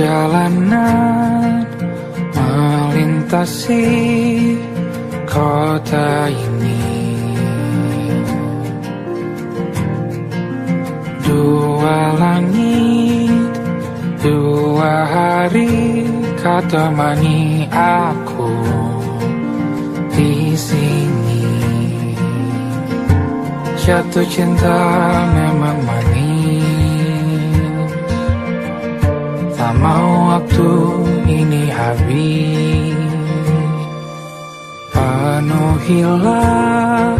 Perjalanan melintasi kota ini, dua langit, dua hari kau temani aku di sini. Jatuh cinta memang manis, tak mau waktu ini habis. Penuhilah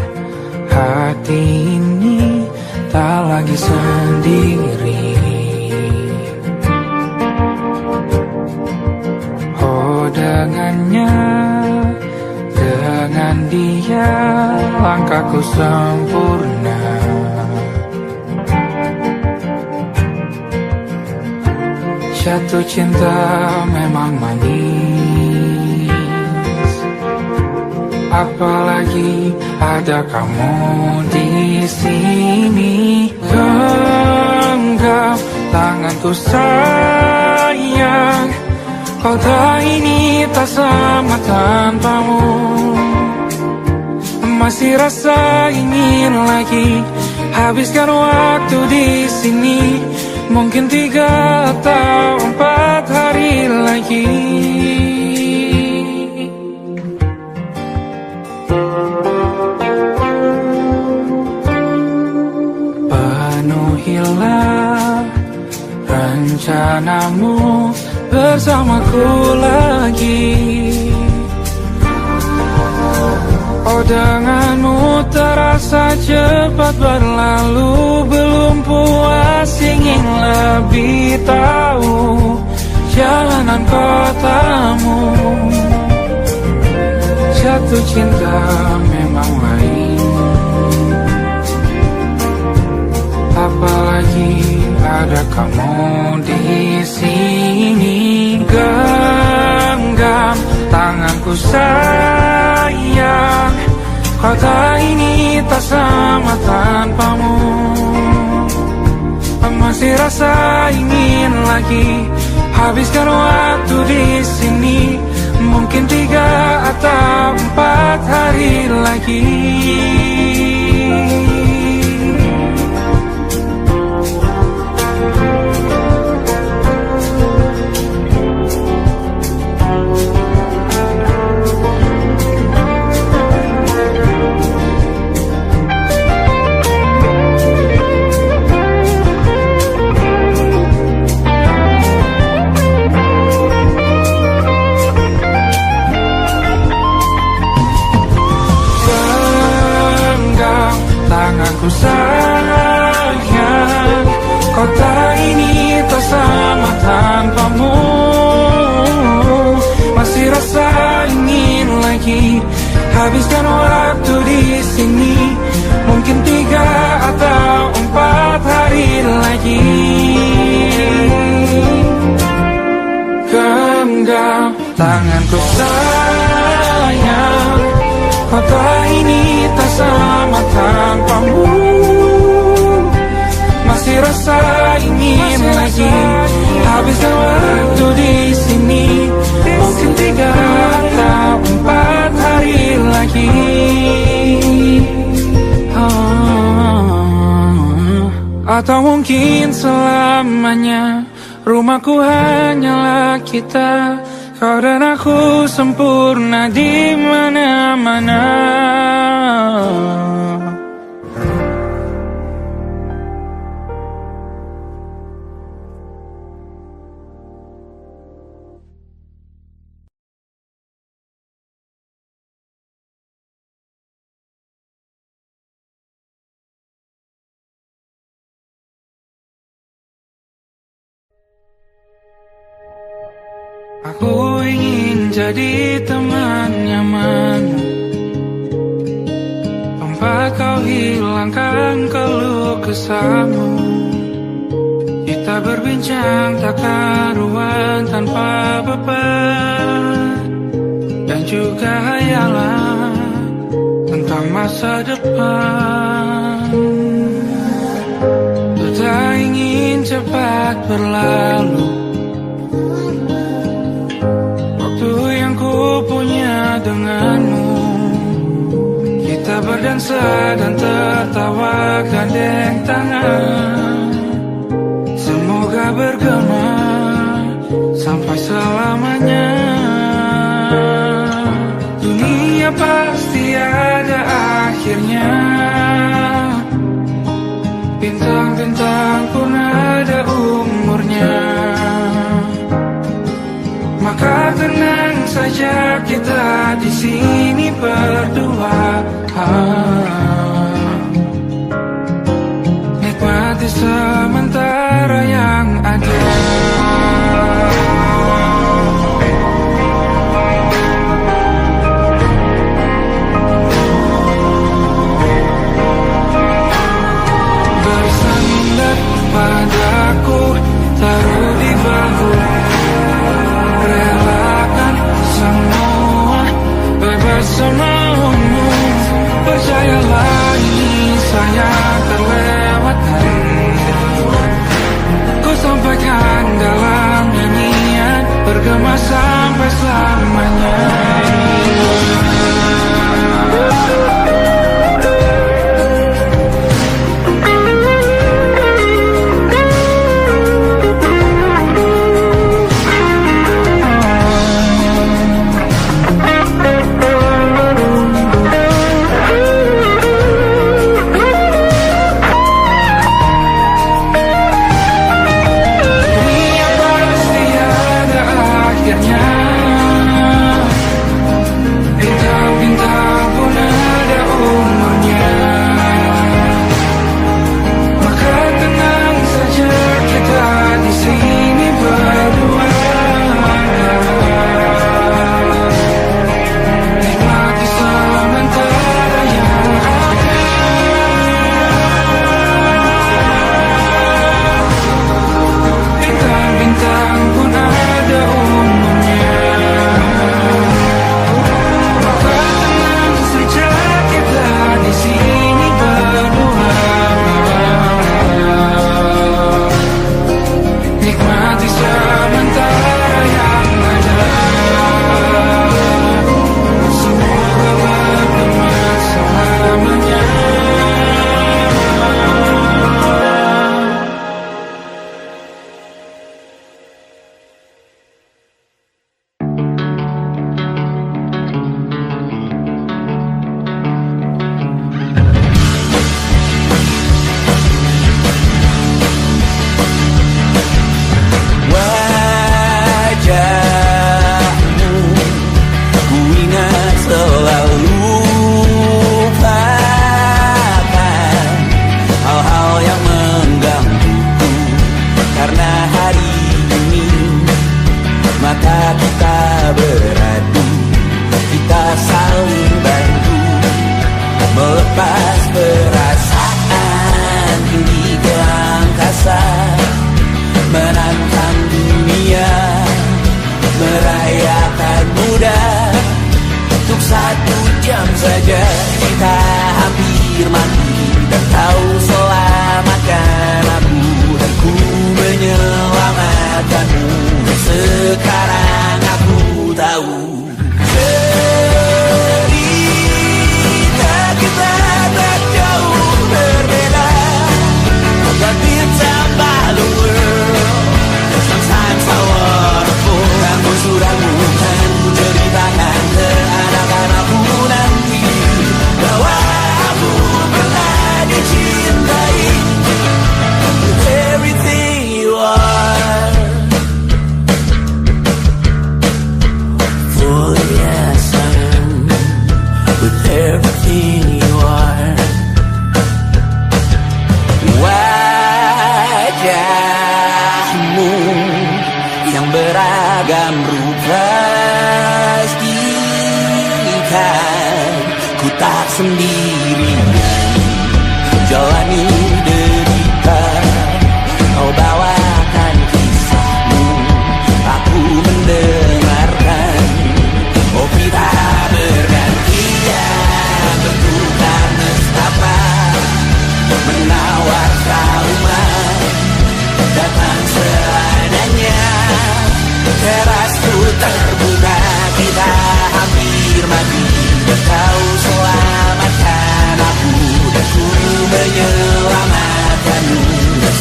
hati ini, tak lagi sendiri. Oh dengannya, dengan dia langkahku sempurna. Jatuh cinta memang manis, apalagi ada kamu di sini. Genggam tanganku sayang, kota ini tak sama tanpamu. Masih rasa ingin lagi habiskan waktu di sini. Mungkin 3 atau 4 hari lagi. Penuhilah rencanamu bersamaku lagi. Oh denganmu terasa cepat berlalu, belum puas ingin lebih tahu jalanan kotamu. Jatuh cinta memang lain, apalagi ada kamu di sini. Genggam tanganku sayang, kota ini tak sama tanpamu. Masih rasa ingin lagi habiskan waktu di sini. Mungkin 3 atau 4 hari lagi. Tanganku sayang, kota ini tak sama tanpamu. Masih rasa ingin lagi habiskan waktu di sini. Mungkin 3 atau 4 hari lagi. Genggam tanganku sayang, kota ini tak sama tanpamu. Masih rasa ingin lagi habiskan waktu di sini. Mungkin 3 atau 4 hari lagi. Atau mungkin selamanya. Rumahku hanyalah kita, kau dan aku sempurna di mana-mana. Aku ingin jadi teman nyaman, tempat kau hilangkan keluh kesahmu. Kita berbincang tak karuan tanpa beban, dan juga hayalan tentang masa depan. Tak ingin cepat berlalu, berdansa dan tertawa gandeng tangan. Semoga bergema sampai selamanya. Dunia pasti ada akhirnya. Bintang-bintang pun ada umurnya. Maka tenang saja kita di sini berdua. Nikmati sementara yang ada. Bersandar padaku, taruh di bahu. Relakan semua, bebas semaumu. Percayalah ini saya terlewatkan. Ku sampaikan dalam nyanyian, bergema sampai selamanya. Teras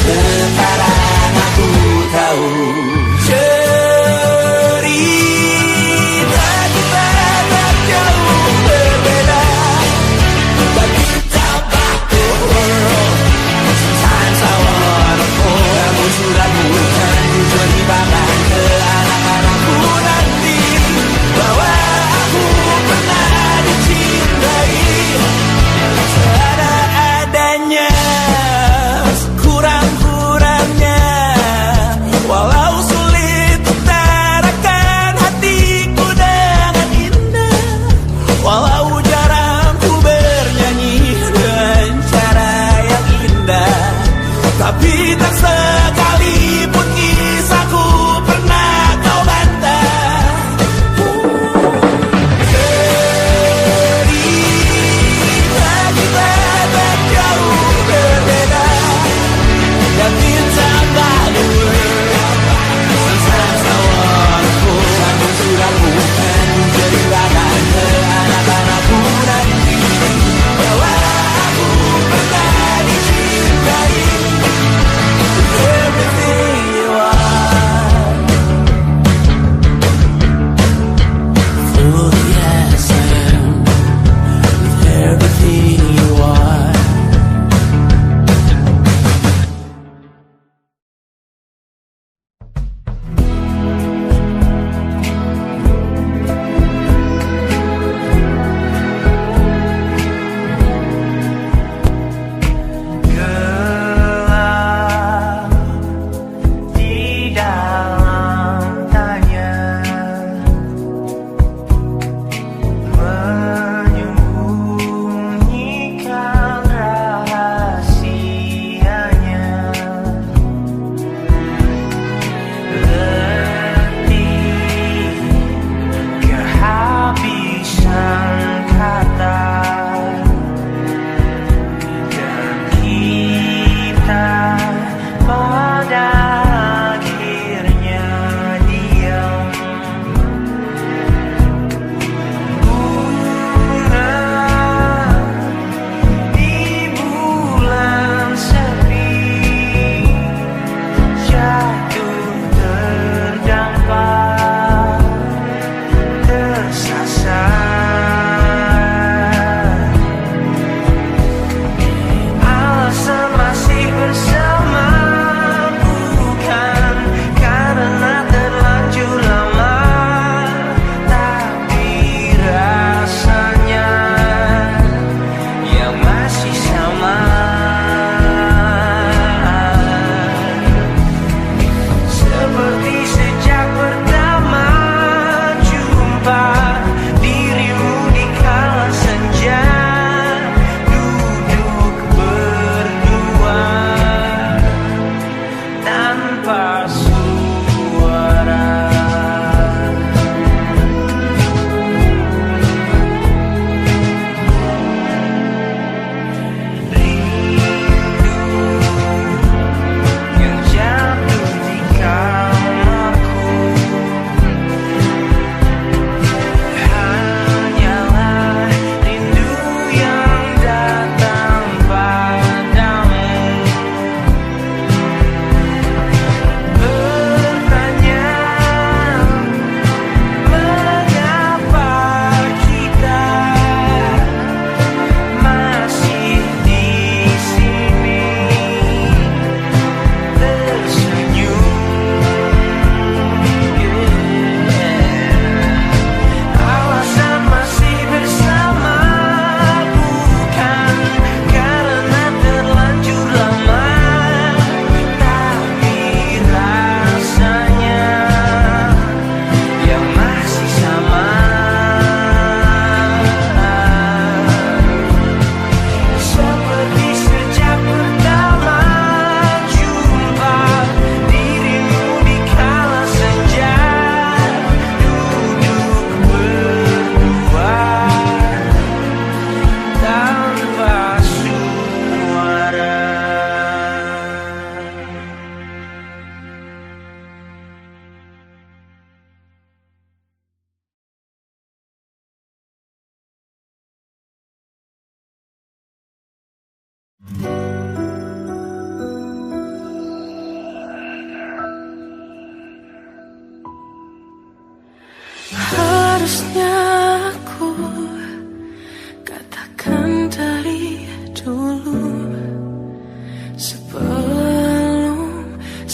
Sekarang aku tahu cerita kita tak jauh berbeda, but kita back to world. Sometimes I wanna fall. Kamu sudah bukan ceritakan ke anak-anakku nanti bahwa aku pernah dicintai seadanya, kurang-kurangnya. Walau sulit utarakan hatiku dengan indah, walau jarang ku bernyanyi dengan cara yang indah, tapi tak sekalipun kisahku pernah kau bantah. Cerita kita tak jauh berbeda, dan kita berdua. Sometimes I wanna fall. Kamu sudah bukan ceritakan ke anak-anakku nanti bahwa aku pernah dicintai. Everything you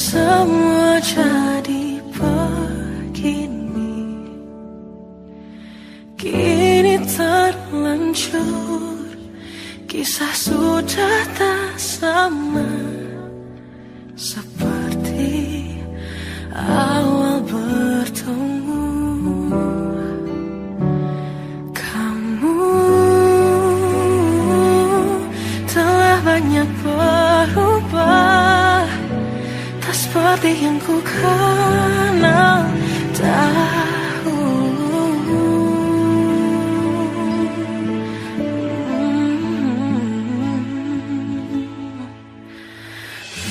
semua jadi begini, kini terlanjur, kisah sudah tak sama seperti awal bertemu. Kamu telah banyak berubah, tak seperti yang ku kenal dahulu.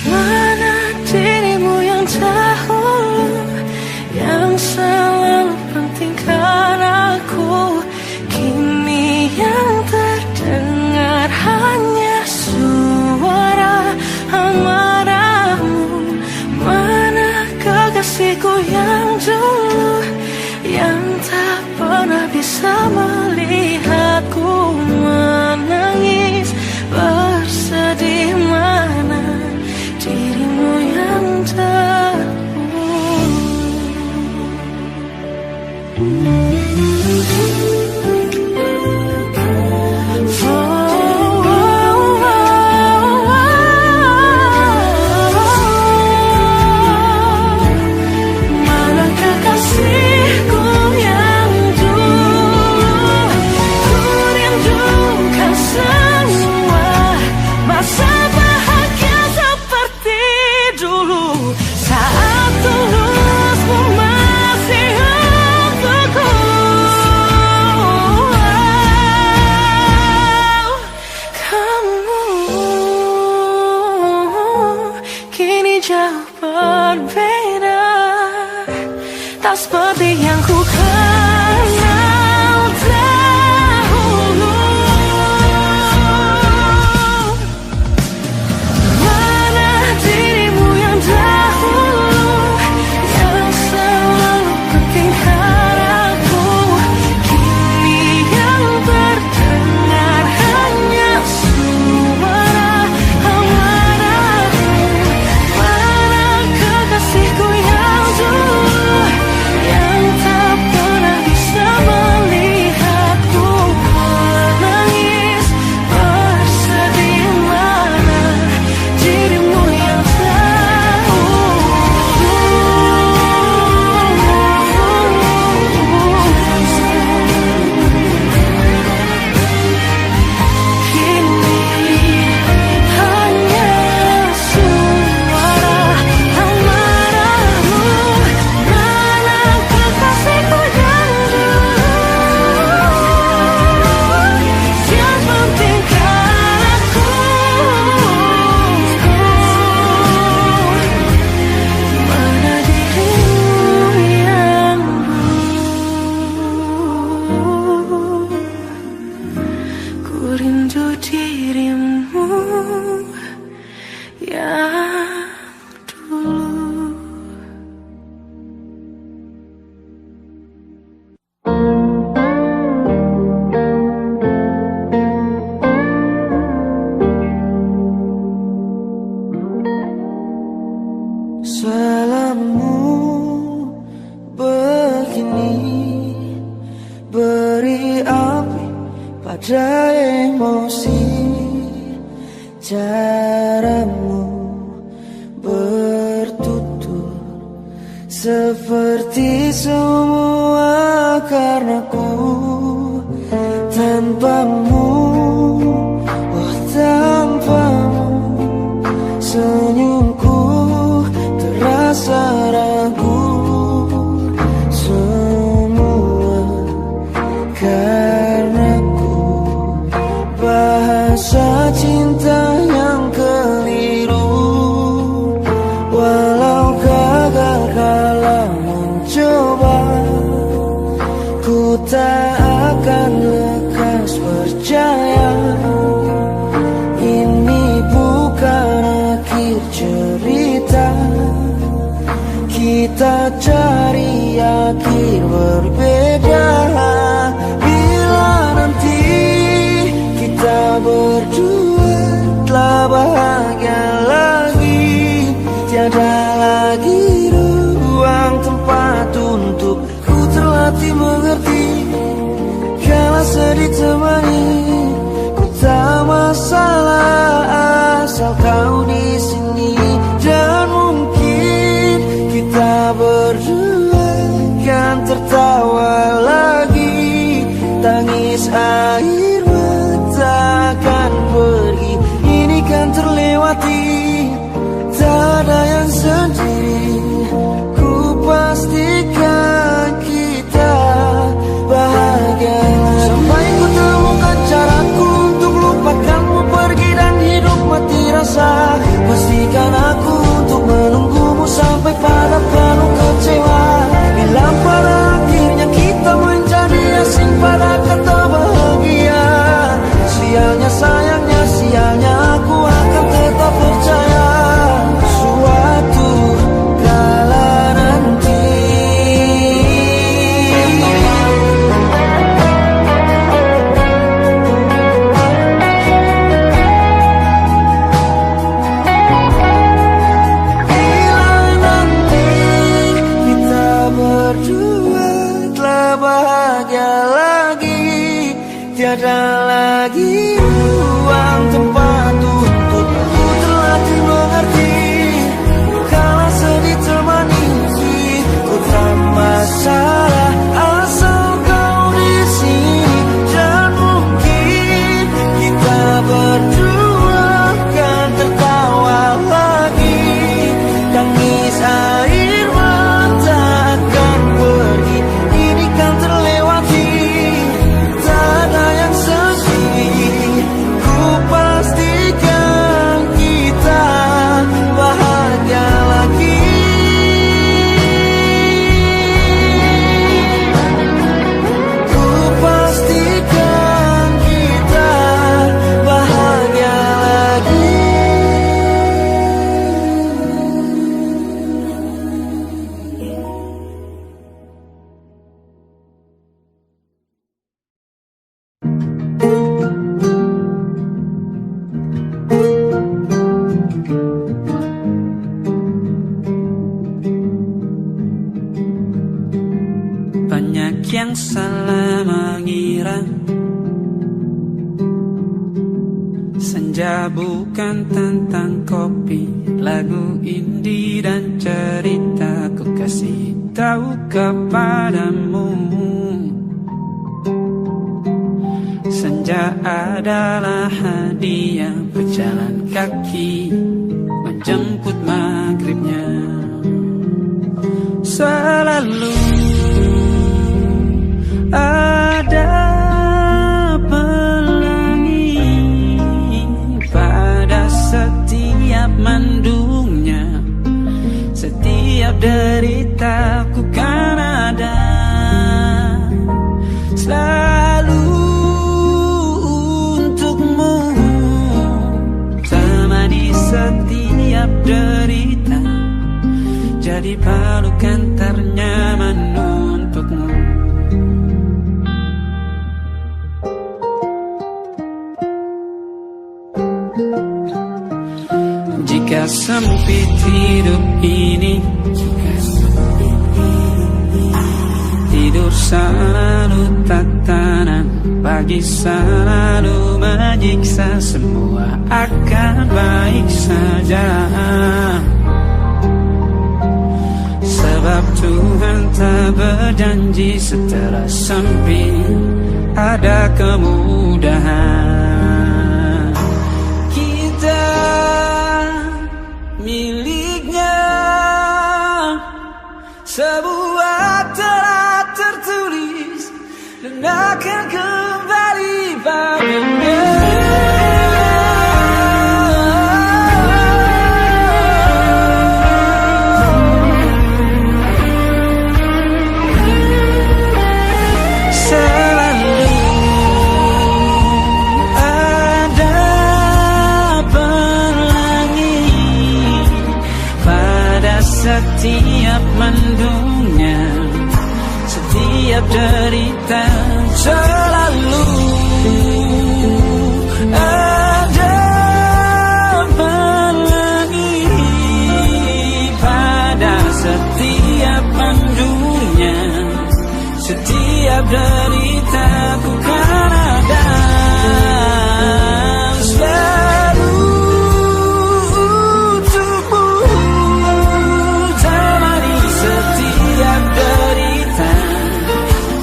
Mana dirimu yang dahulu, yang selalu pentingkan aku, kini yang terdengar hanya suara amarahmu. Mana kekasihku yang dulu, yang tak pernah bisa melihatku menangis bersedih. Mana dirimu yang mana kekasihku yang dulu, ku rindukan semua masa bahagia seperti dulu, saat tulusmu masih untukku. Kamu kini jauh berbeda, tak seperti yang ku kenal dahulu. Mana dirimu yang dahulu, yang selalu pentingkan aku, kini yang terdengar hanya suara amarahmu. Mana kekasihku yang dulu, yang tak pernah bisa melihatku menangis bersedih. Mana dirimu yang kini hanya suara amarahmu. Mana kekasihku yang dulu, yang pentingkan aku, mana dirimu yang dulu, ku rindu dirimu yang dulu. Selamamu begini, beri api pada emosi. Caramu bertutur seperti semua karenaku. Tanpamu, oh tanpamu, senyumku terasa ragu. Semua karenaku, bahasa cinta yang keliru. Walau gagal kala mencoba, ku tak akan lekas percaya. Ini bukan akhir cerita, kita cari akhir berbeda. Bila nanti kita berdua telah bahagia lagi, tiada yang salah mengira senja bukan tentang kopi, lagu indie dan cerita ku kasih tahu kepadamu. Senja adalah hadiah berjalan kaki menjemput maghribnya. Selalu ada pelangi pada setiap mendungnya. Setiap derita ku kan ada selalu untukmu, temani setiap derita, jadi pelukan ternyaman untukmu. Jika sempit hidup ini, tidur selalu tatanan, pagi selalu menyiksa, semua akan baik saja. Sebab Tuhan tak berjanji setelah sempit ada kemudahan. Kita miliknya, sebuah telah tertulis dan akan kembali padanya. Setiap mendungnya, setiap derita, selalu ada pelangi pada setiap mendungnya. Setiap derita ku kan ada selalu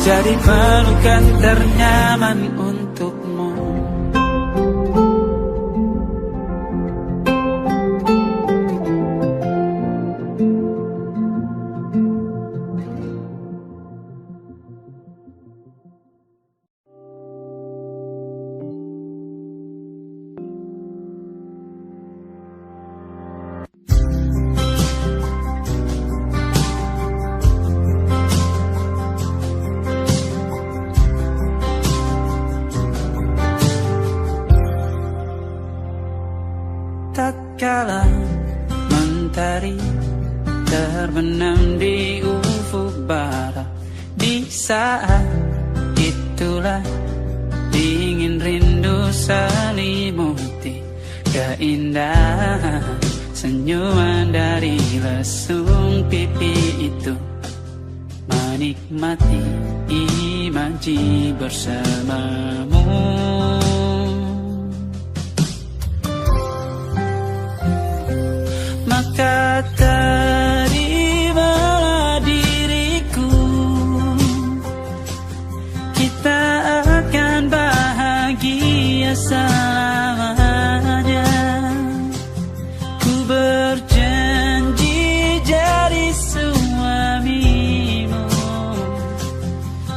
jadi pelukan ternyaman untukmu. Tatkala mentari terbenam di ufuk barat, di saat itulah dingin rindu selimuti keindahan senyuman dari lesung pipi itu, menikmati imaji bersamamu. Maka terimalah diriku, kita akan bahagia selamanya. Ku berjanji jadi suamimu,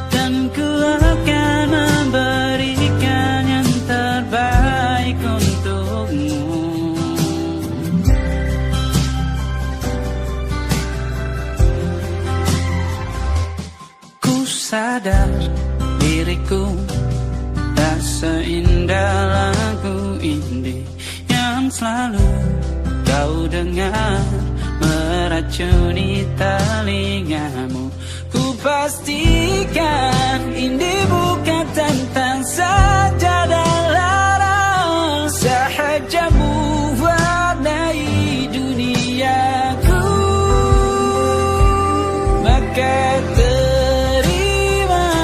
dan ku akan memberikan yang terbaik untukmu. Sadar diriku tak seindah lagu indie yang selalu kau dengar meracuni telingamu. Ku pastikan indie bukan tentang sajadah larang, sahaja mewarnai duniaku. Maka terima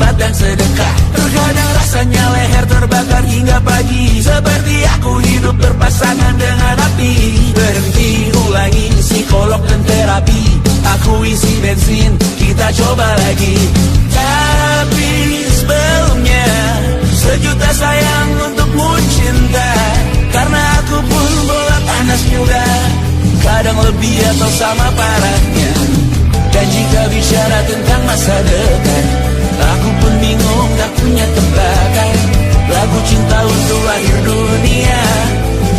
sholat dan sedekah. Terkadang rasanya leher terbakar hingga pagi, seperti aku hidup berpasangan dengan api. Berhenti, ulangi psikolog dan terapi. Aku isi bensin, kita coba lagi. Tapi sebelumnya, sejuta sayang untukmu cinta. Karena aku pun bola panas juga, kadang lebih atau sama parahnya. Dan jika bicara tentang masa depan, aku pun bingung tak punya tebakan. Lagu cinta untuk akhir dunia,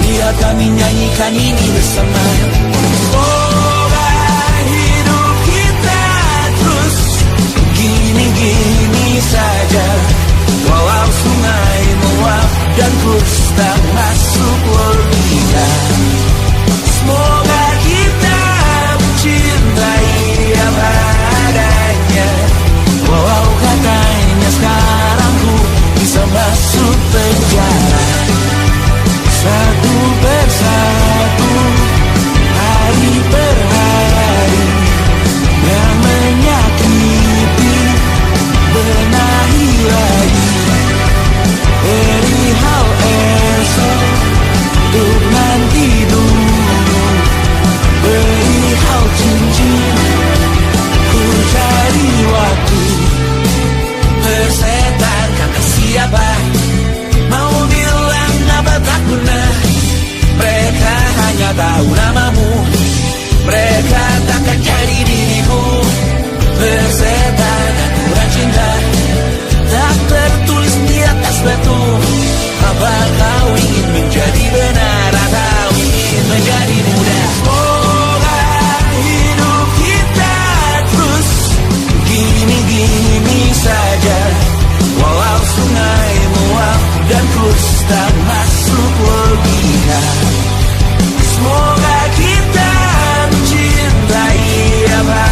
biar kami nyanyikan ini bersama. Semoga hidup kita terus gini-gini saja, walau sungai meluap dan kurs tak masuk logika. Semoga kita mencintai apa adanya, walau katanya sekarang ku bisa masuk penjara. Satu persatu, hari per hari, yang menyakiti benahi lagi. Perihal esok, untuk nanti dulu. Perihal cincin, ku cari waktu. Persetan kata siapa, mau bilang apa tak guna. Mereka hanya tahu namamu, mereka takkan jadi diriku. Persetan aturan cinta, tak tertulis di atas batu. Apa kau ingin menjadi benar atau ingin menjadi muda? Semoga hidup kita terus gini-gini saja, walau sungai meluap dan kurs tak masuk logika. Semoga kita mencintai apa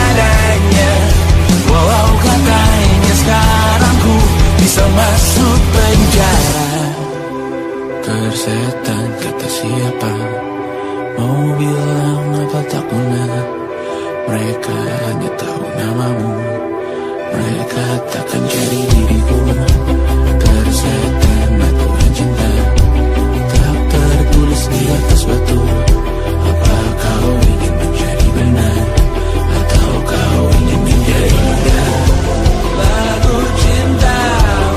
adanya, walau katanya sekarang ku bisa masuk penjara. Persetan kata siapa, mau bilang apa tak guna. Mereka hanya tahu namamu, mereka takkan jadi diriku. Persetan aturan cinta, tak tertulis di atas batu. Apa kau ingin menjadi benar, atau kau ingin menjadi muda? Lagu cinta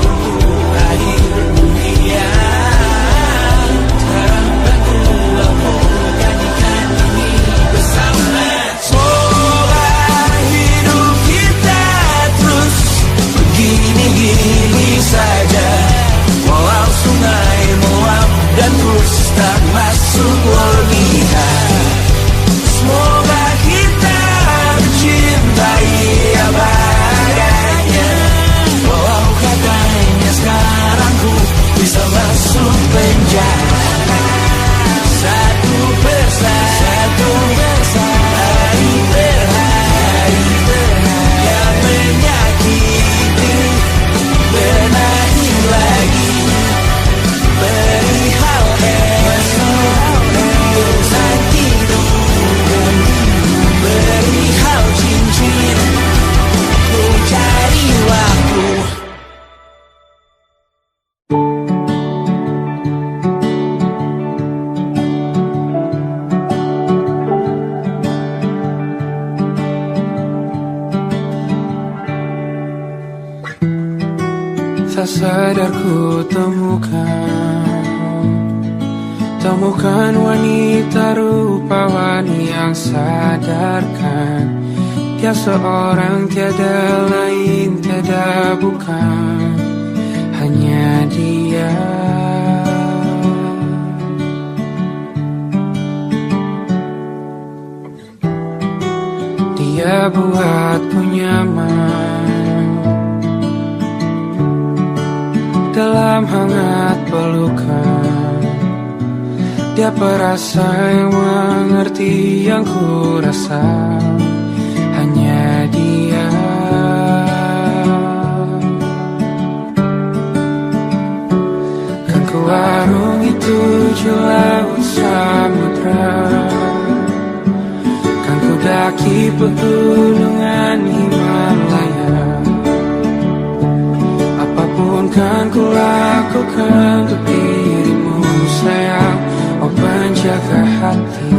untuk akhir dunia, sekarang bantu aku nyanyikan ini bersama. Semoga hidup kita terus begini-gini saja, walau sungai meluap dan kurs tak masuk logika. Semoga kita mencintai apa adanya, walau katanya sekarang ku bisa masuk penjara. Satu persatu, hari per hari, yang menyakiti benahi lagi. Perihal esok, untuk nanti dulu. Perihal cincin, ku cari waktu. Tak sadar ku temukan wanita rupawani yang sadarkan dia seorang, tiada lain, tiada bukan, hanya dia. Dia buatku nyaman dalam hangat pelukan. Dia perasa yang mengerti yang ku rasa, hanya dia. Kan ku arungi 7 laut samudra, kan ku daki pegunungan Himalaya. lakukan untuk dirimu sayang, oh penjaga hati.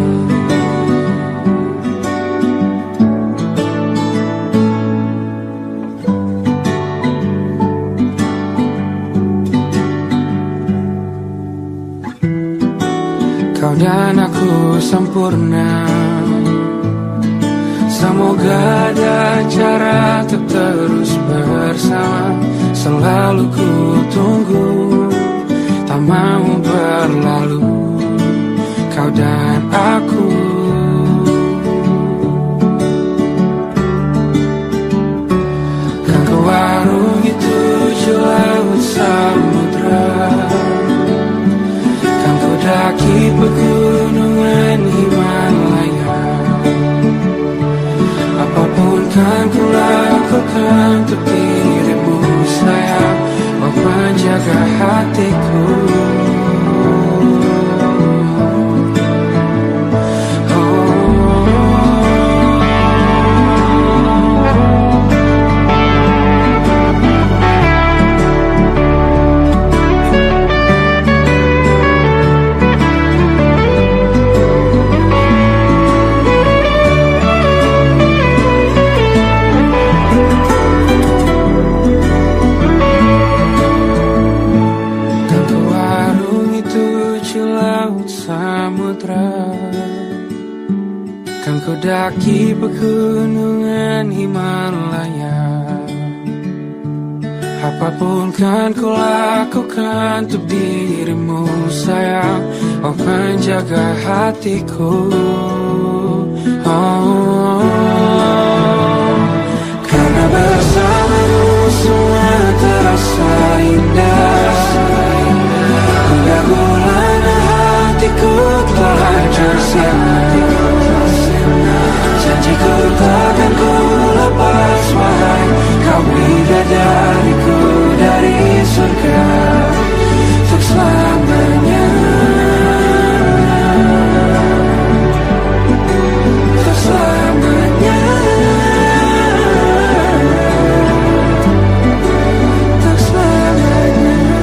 Kau dan aku sempurna, semoga ada cara untuk terus bersama. Selalu ku tunggu, tak mau berlalu, kau dan aku. Kan ku warungi tujuh laut samudra, kan ku daki pegunungan Himalaya. Apapun kan ku lakukan untuk dirimu sayang, oh penjaga hatiku. Kan ku daki pegunungan Himalaya. Apapun kan ku lakukan untuk dirimu sayang, oh penjaga hatiku. Karena bersamamu semua terasa indah. Hingga gulana hatiku telah bersama. Janjiku takkan ku lepas wahai kau bidadariku dari surga untuk selamanya, untuk selamanya, untuk selamanya.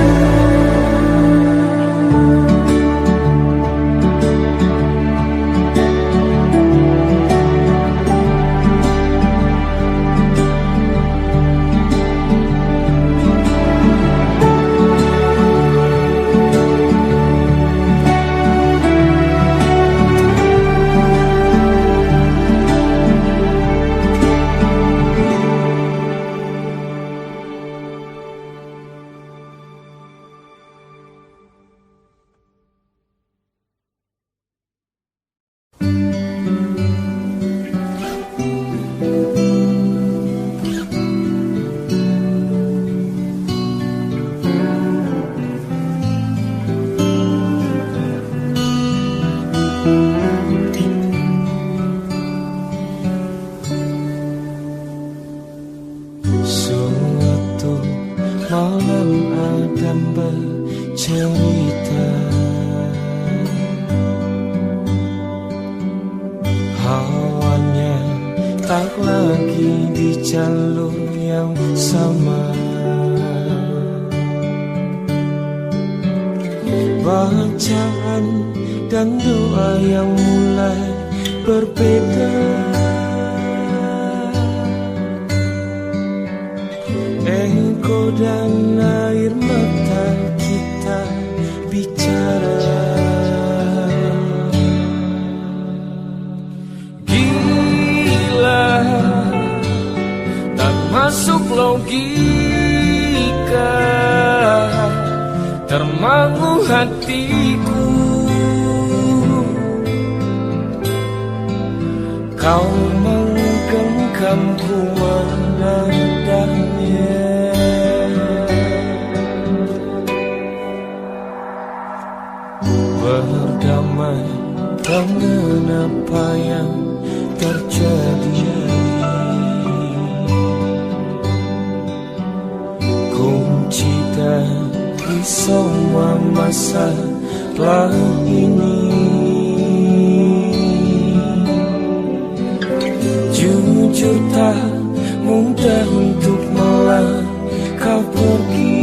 Bacaan dan doa yang mulai berbeda. Engkau dan air mata kita bicara. Gila, tak masuk logika, termangu hatiku. Kau menggenggamku menandanya. Berdamai dengan apa yang terjadi. Kunci dari semua masalah ini, jujur tak mudah untuk malah kau pergi.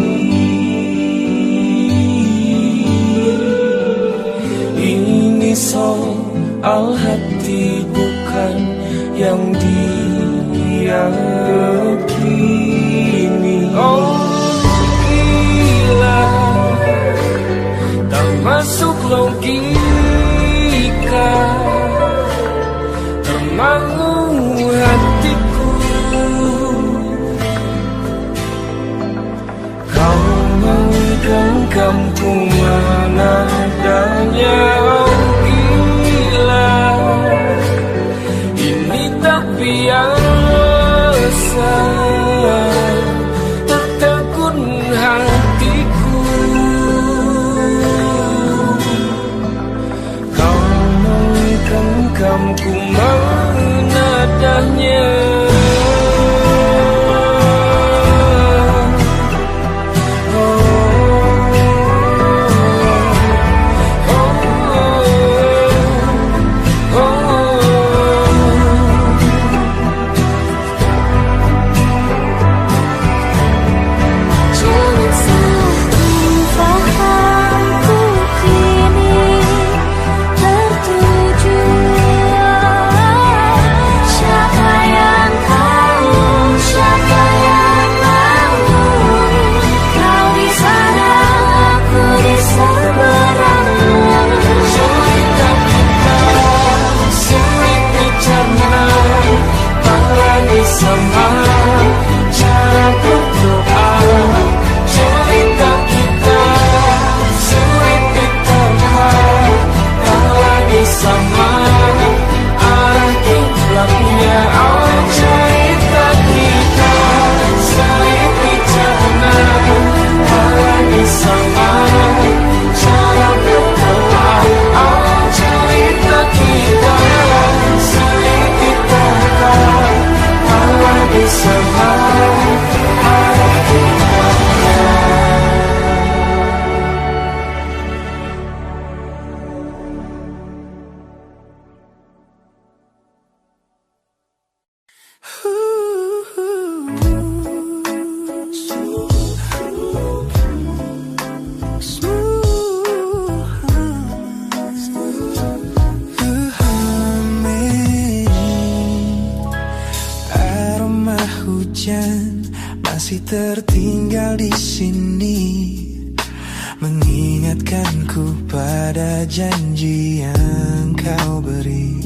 ku mana adanya. Oh gila, ini tak biasa, tertegun hatiku. Kau menggenggam ku mana adanya. Masih tertinggal di sini, mengingatkanku pada janji yang kau beri.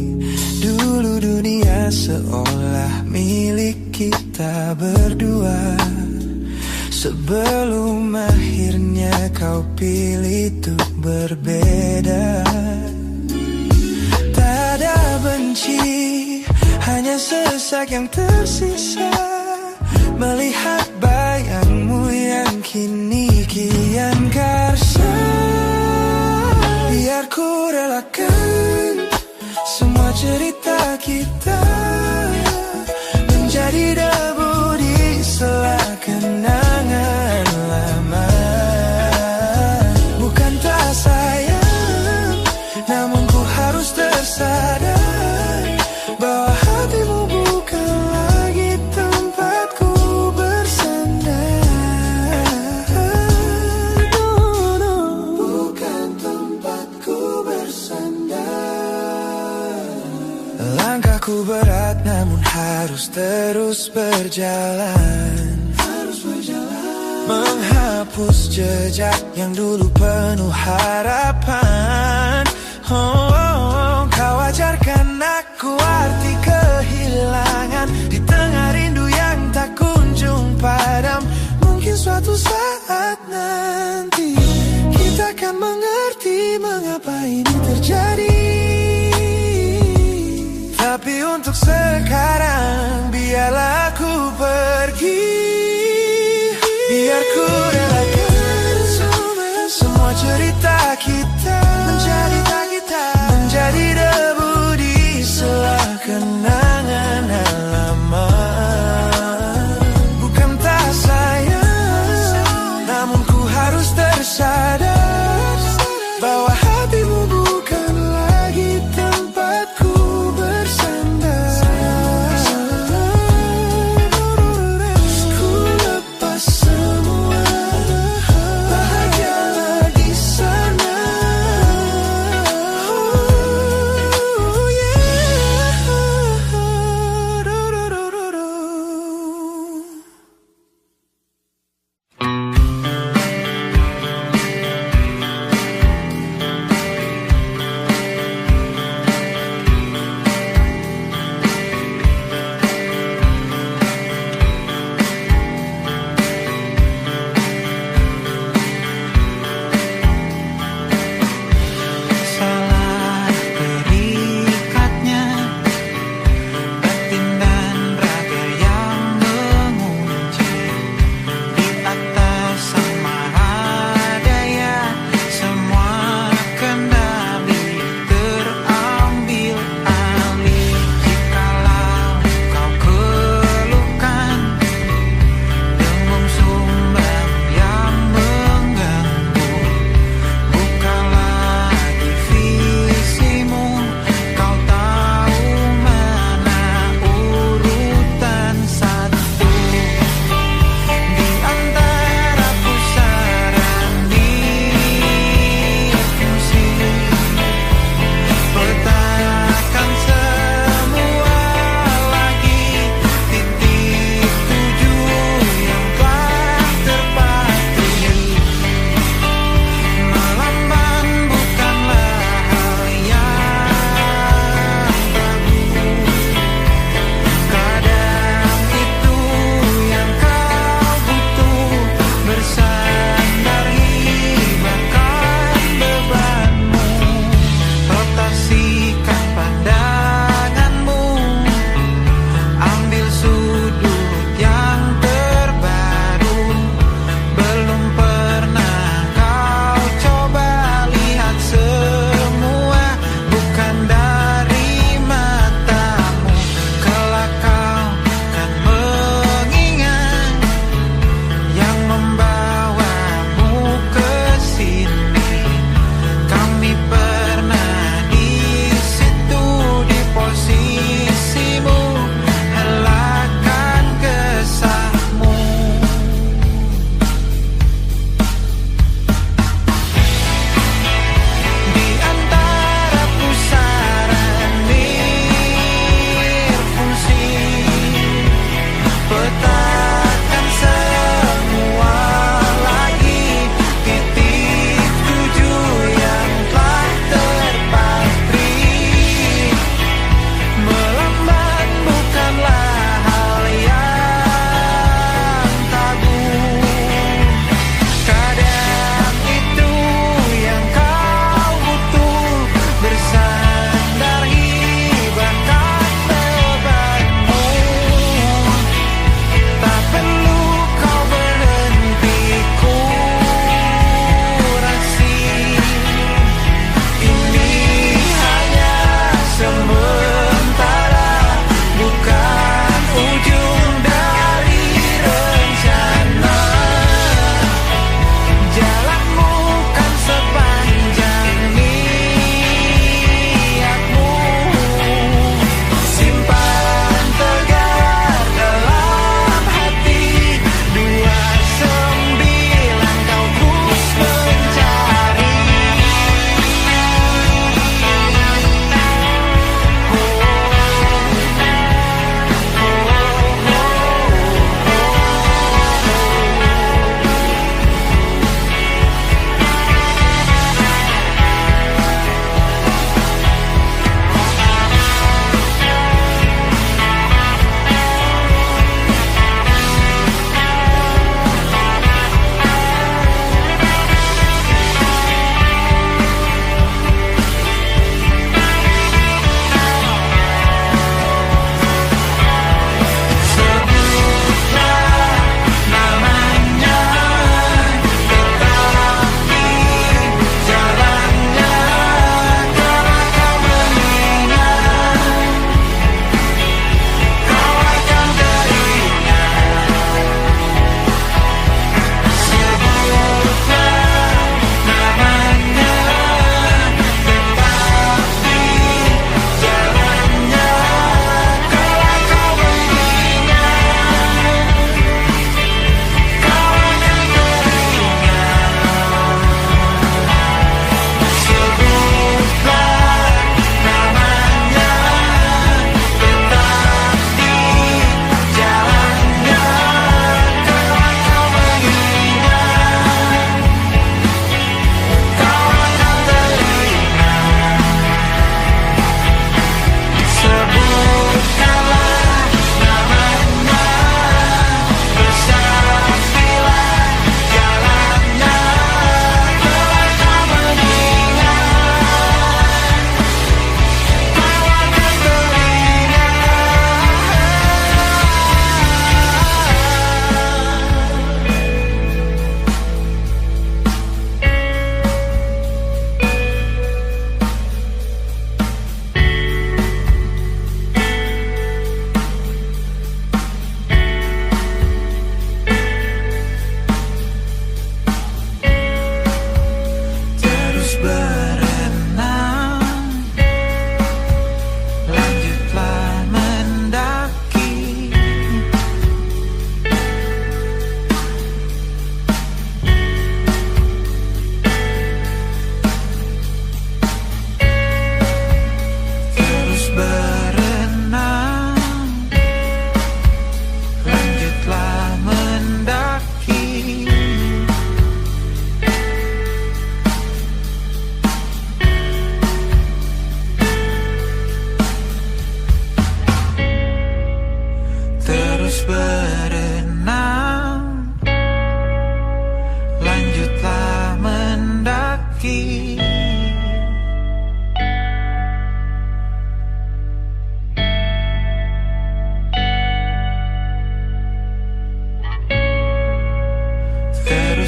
Dulu dunia seolah milik kita berdua, sebelum akhirnya kau pilih untuk berbeda. Tak ada benci, hanya sesak yang tersisa, melihat bayangmu yang kini kian karsa. Biar ku relakan semua cerita kita menjadi debu di sela kenangan lama. Bukan tak sayang, namun ku harus tersadar bahwa hatimu bukan lagi tempatku bersandar. Bukan tempatku bersandar. Langkahku berat namun harus terus berjalan, menghapus jejak yang dulu penuh harapan. Kau ajarkan aku arti kehilangan di tengah rindu yang tak kunjung padam. Mungkin suatu saat nanti kita akan mengerti mengapa ini terjadi. Tapi untuk sekarang biarlah aku pergi. Biar ku relakan semua cerita kita menjadi debu di sela kenangan lama. Bukan tak sayang, namun ku harus tersadar bahwa hatimu bukan lagi tempatku bersandar. Ku lepas semua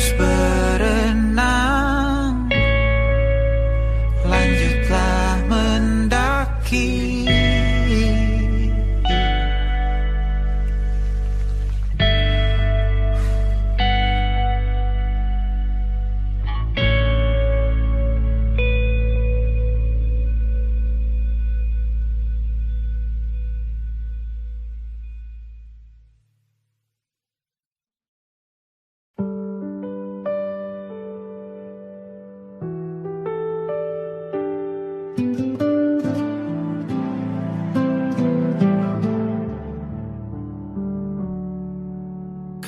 terus berenang, lanjutlah mendaki.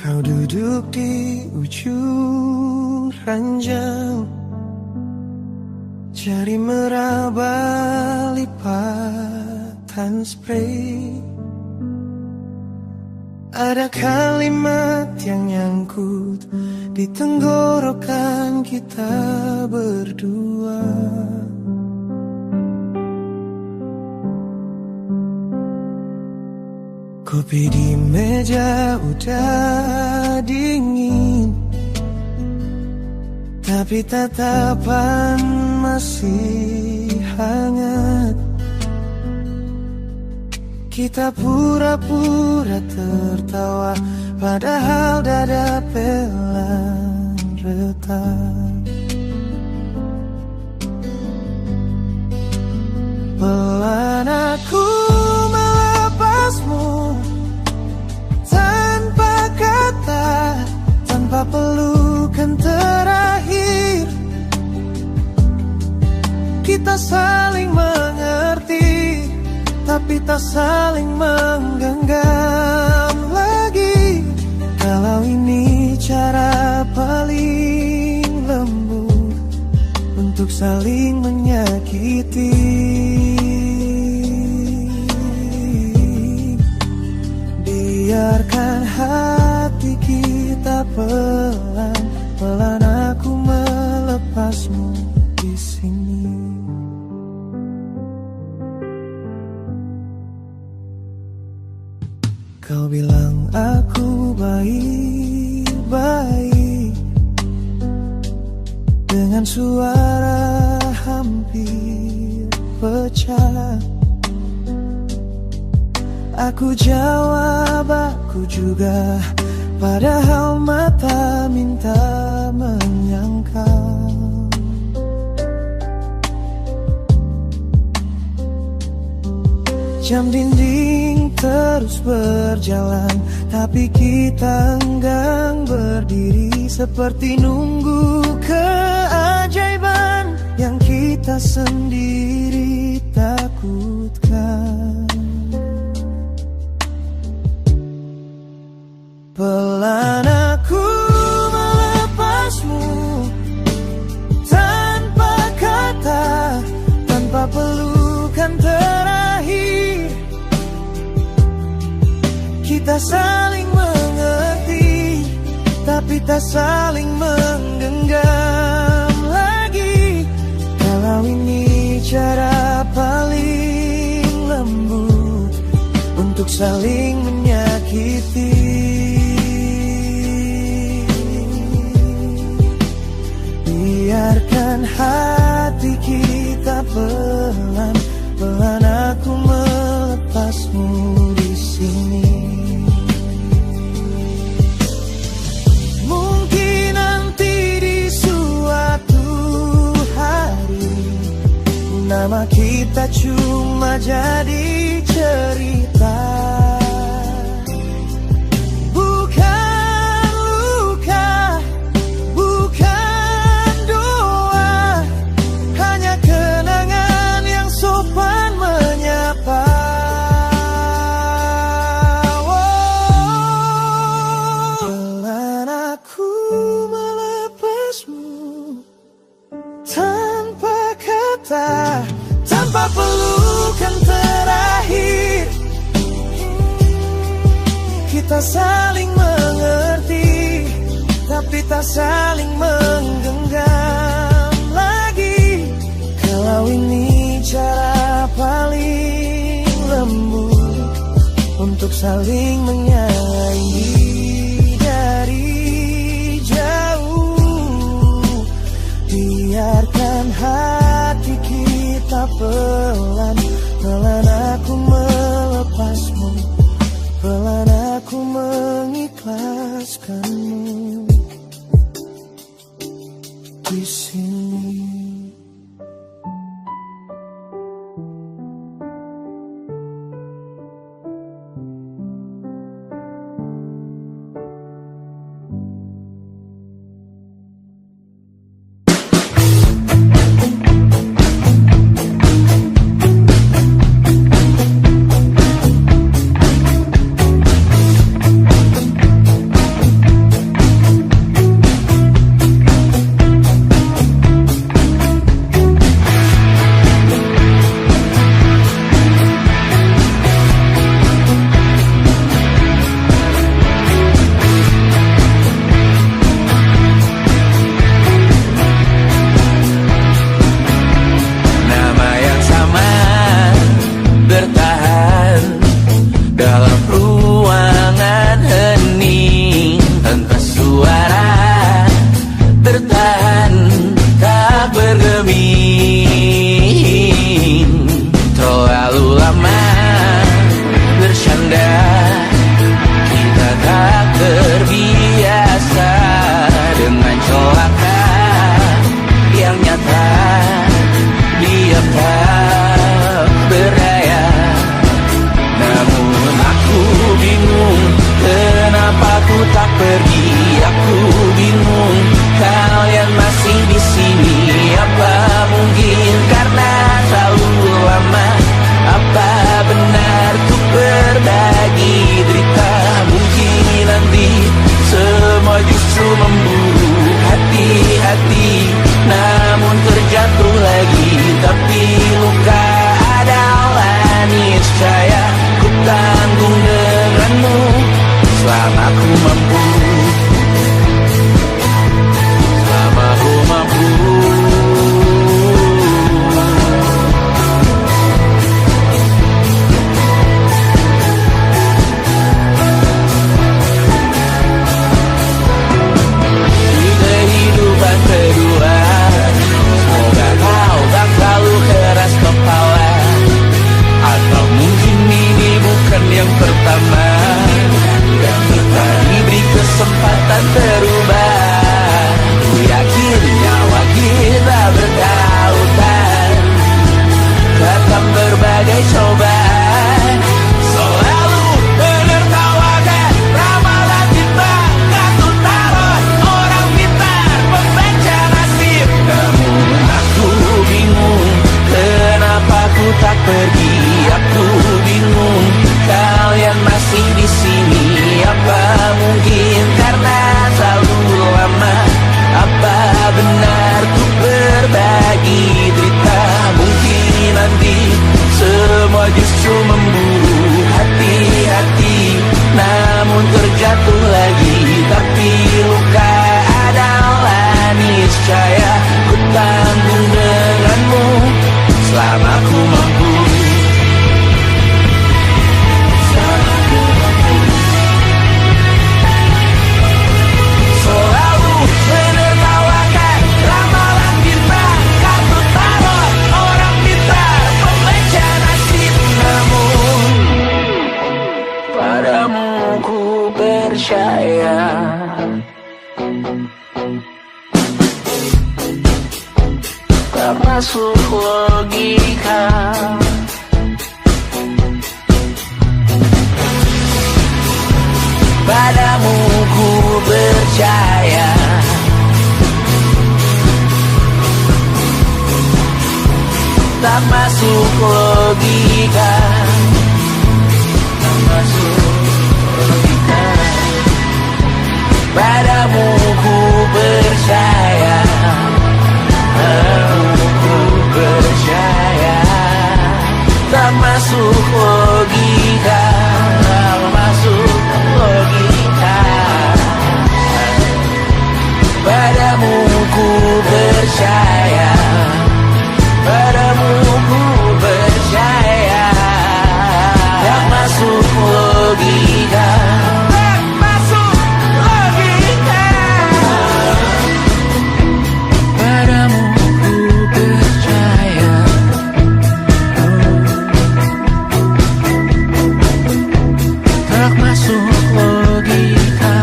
Kau duduk di ujung ranjang, jari meraba lipatan spray. Ada kalimat yang nyangkut di tenggorokan kita berdua. Kopi di meja udah dingin, tapi tatapan masih hangat. Kita pura-pura tertawa, padahal dada pelan retak. Pelan aku melepasmu, tanpa kata, tanpa pelukan terakhir. Kita saling mengerti, tapi tak saling menggenggam lagi. Kalau ini cara paling lembut untuk saling menyakiti. Biarkan hati kita pelan-pelan aku melepasmu di sini. Kau bilang aku baik-baik, dengan suara hampir pecah. Aku jawab aku juga, padahal mata minta menyangkal. Jam dinding terus berjalan, tapi kita enggan berdiri, seperti nunggu keajaiban yang kita sendiri takutkan. Pelan aku melepasmu, tanpa kata, tanpa pelukan terakhir. Kita saling mengerti, tapi tak saling menggenggam lagi. Kalau ini cara paling lembut untuk saling menyakiti. Biarkan hati kita pelan-pelan aku melepasmu di sini. Mungkin nanti di suatu hari nama kita cuma jadi cerita. Tanpa pelukan terakhir, kita saling mengerti, tapi tak saling menggenggam lagi. Kalau ini cara paling lembut untuk saling menyayangi dari jauh. melepaskanmu di sini. Dalam ruangan hening tanpa suara, bertahan tak bergeming. Terlalu lama bersanda, kita tak terbiasa dengan celaka yang nyata. Diam tak berdaya, namun aku bingung kenapa ku tak pergi. Aku bingung kalian masih di sini. Apa mungkin karena terlalu lama? Apa benar ku berbagi derita? Mungkin nanti semua justru memburu hati-hati, namun terjatuh lagi. Tapi luka adalah niscaya, ku tanggung denganmu selama ku mampu. Selama ku mampu. Di kehidupan kedua, semoga kau tak terlalu keras kepala. Atau mungkin ini bukan yang pertama, dan kita diberi kesempatan berubah. Ku yakin nyawa kita bertautan, datang berbagai cobaan. Selalu menertawakan ramalan kita, kartu tarot orang pintar membaca nasib. Namun aku bingung kenapa ku tak pergi. Aku bingung kalian masih di sini. Apa mungkin karena terlalu lama? Apa benar ku berbagi derita? Mungkin nanti semua justru memburu hati-hati, namun terjatuh lagi. Tapi luka adalah niscaya, ku tanggung denganmu selama ku mampu. Selalu menertawakan ramalan kita, kartu tarot orang pintar membaca nasib. Namun padamu ku percaya, tak masuk logika. Padamu ku percaya, tak masuk logika. Tak masuk logika. Padamu ku percaya, padamu ku percaya, tak masuk logika. Tak masuk logika. Padamu ku percaya, padamu ku percaya, tak masuk logika. Tak masuk logika. Padamu ku percaya, tak masuk logika.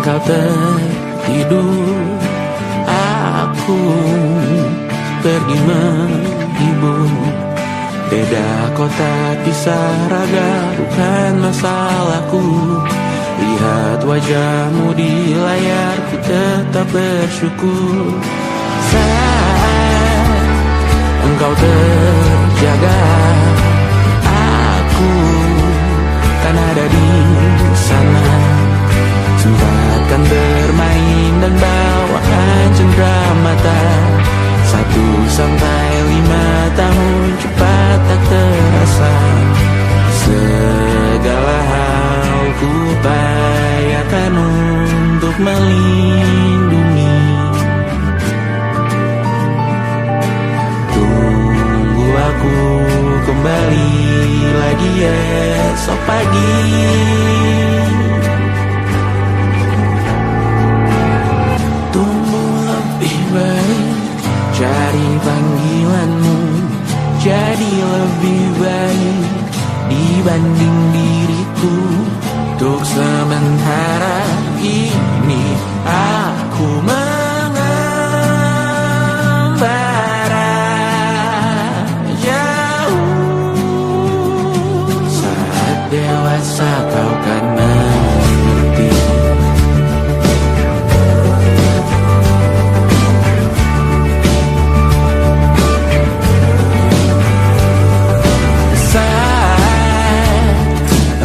engkau tertidur, aku pergi menghibur. Beda kota, pisah raga, bukan masalahku. Lihat wajahmu di layar, ku tetap bersyukur. Saat engkau terjaga, aku kan ada di sana. Sempatkan bermain dan bawakan cenderamata. 1-5 tahun cepat tak terasa. Segala hal ku upayakan untuk melindungi. Tunggu aku kembali lagi esok pagi. Tumbuh lebih baik, cari panggilanmu, jadi lebih baik dibanding diriku. Untuk sementara ini aku mengembara jauh. Saat dewasa kau kan mengerti.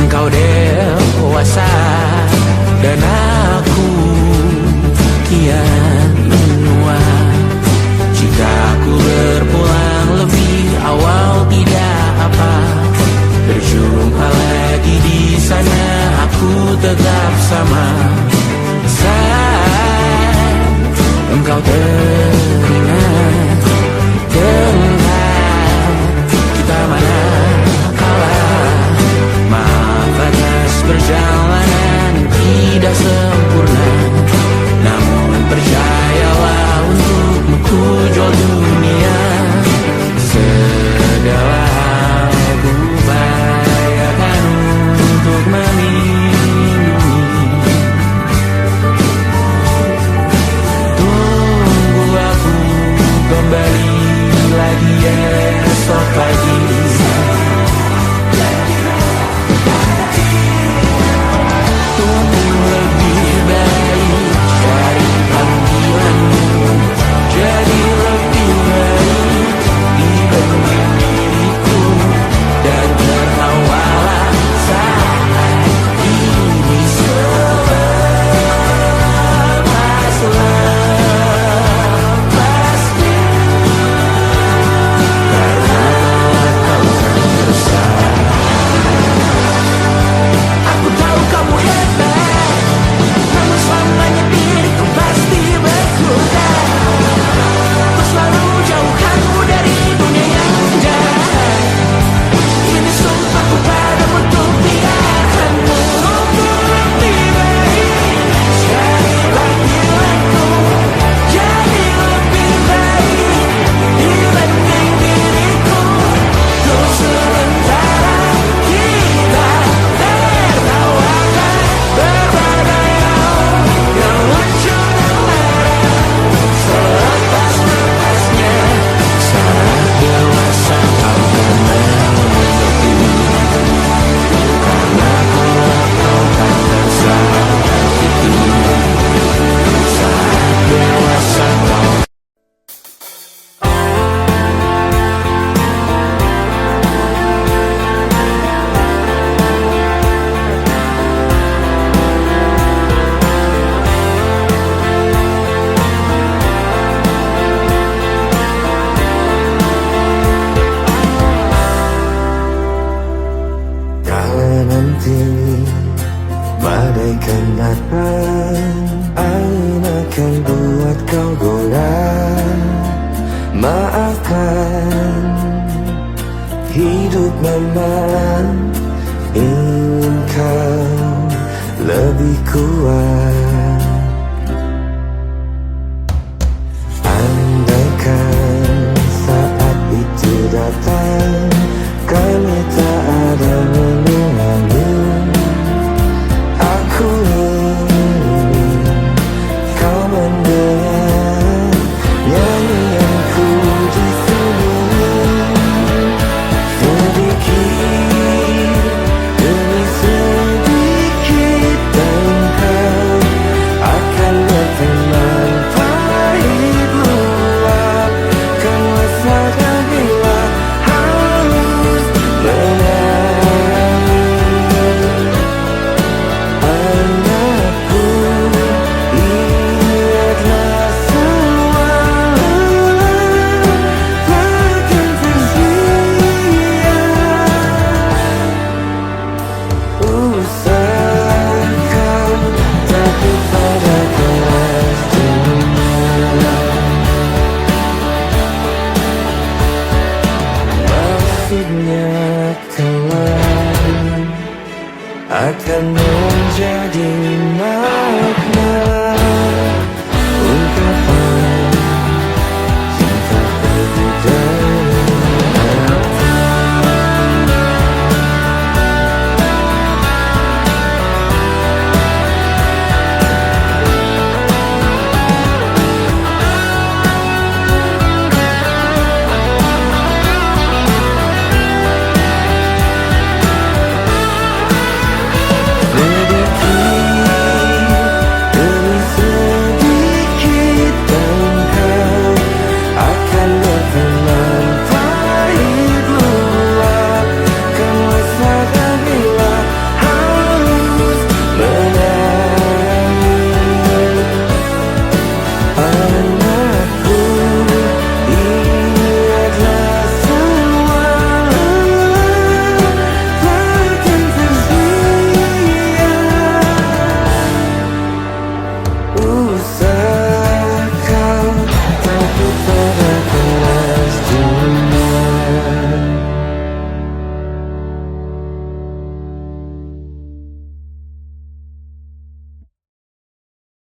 Engkau dewasa dan aku kian menua. Jika aku berpulang lebih awal tidak apa. Berjumpa lagi di sana, aku tetap sama. Saat engkau teringat tentang kita mana perjalanan tidak sempurna, namun percayalah untukmu ku jual dunia. Segala hal ku upayakan untuk melindungi. Tunggu aku kembali lagi esok pagi. Bagaikan datang, angin akan buat kau goyah. Maafkan, hidup memang ingin kau lebih kuat.